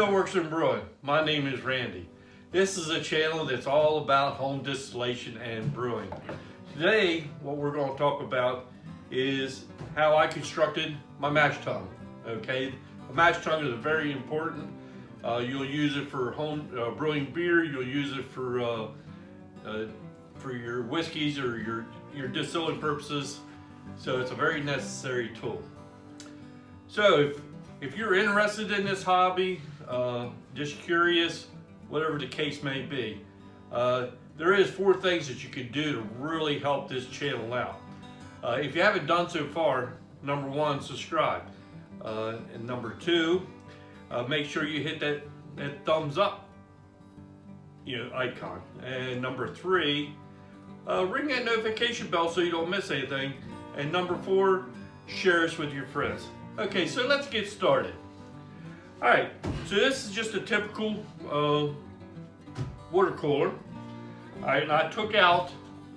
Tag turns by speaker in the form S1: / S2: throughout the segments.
S1: Works and Brewing. My name is Randy. This is a channel that's all about home distillation and brewing. Today, what we're going to talk about is how I constructed my mash tun. Okay, a mash tun is very important. You'll use it for home brewing beer. You'll use it for your whiskeys or your distilling purposes. So it's a very necessary tool. So if you're interested in this hobby, just curious, whatever the case may be, there is 4 things that you can do to really help this channel out. If you haven't done so far, number 1, subscribe. And number 2, make sure you hit that thumbs up icon. And number 3, ring that notification bell so you don't miss anything. And number 4, share us with your friends. Okay, so let's get started. All right, so this is just a typical water cooler. All right, and I took out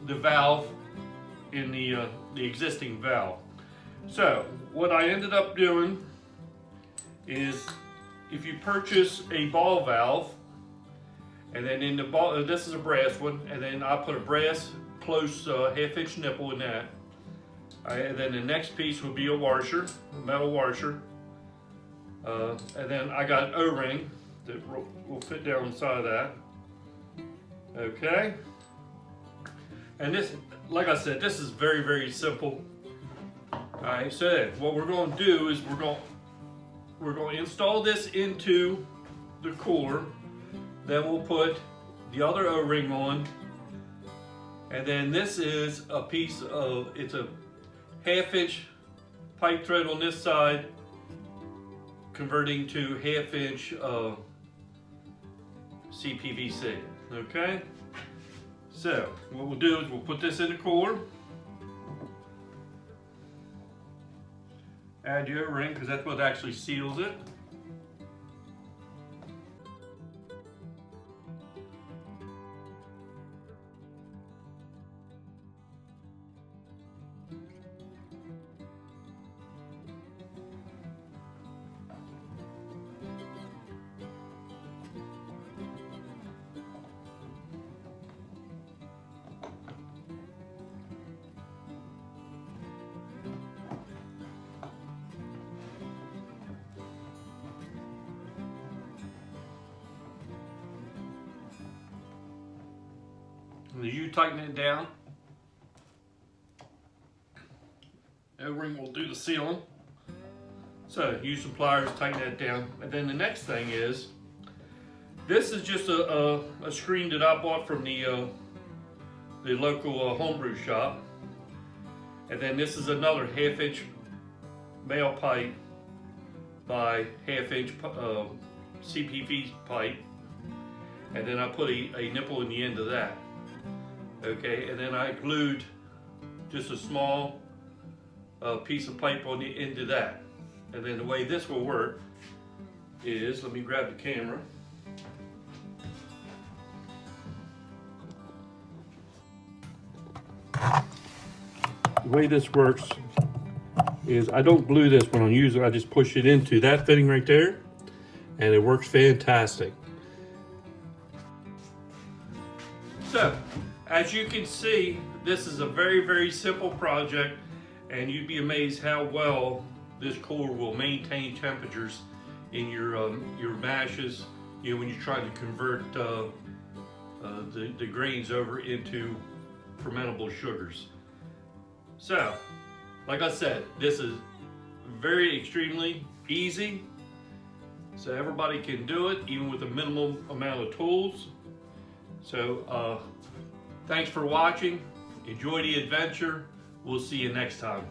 S1: the valve in the existing valve. So what I ended up doing is, if you purchase a ball valve, and then in the ball, this is a brass one, and then I put a brass close half-inch nipple in that. All right, and then the next piece will be a washer, a metal washer. And then I got an O-ring that will fit down inside of that. Okay. And this, like I said, this is very, very simple. All right, so then what we're going to do is we're going to install this into the cooler. Then we'll put the other O-ring on. And then this is a piece of, it's a half-inch pipe thread on this side, converting to half-inch CPVC. Okay, so what we'll do is we'll put this in the cooler, add your O-ring because that's what actually seals it. And you tighten it down. O-ring will do the sealing. So use some pliers, tighten that down. And then the next thing is, this is just a screen that I bought from the local homebrew shop. And then this is another half-inch male pipe by half-inch CPV pipe. And then I put a nipple in the end of that. Okay, and then I glued just a small piece of pipe on the end of that. And then the way this will work is, let me grab the camera. The way this works is I don't glue this when I'm using it, I just push it into that fitting right there, and it works fantastic. So, as you can see, this is a very, very simple project, and you'd be amazed how well this cooler will maintain temperatures in your mashes, when you're trying to convert the grains over into fermentable sugars. So, like I said, this is very extremely easy, so everybody can do it, even with a minimal amount of tools. So, thanks for watching. Enjoy the adventure. We'll see you next time.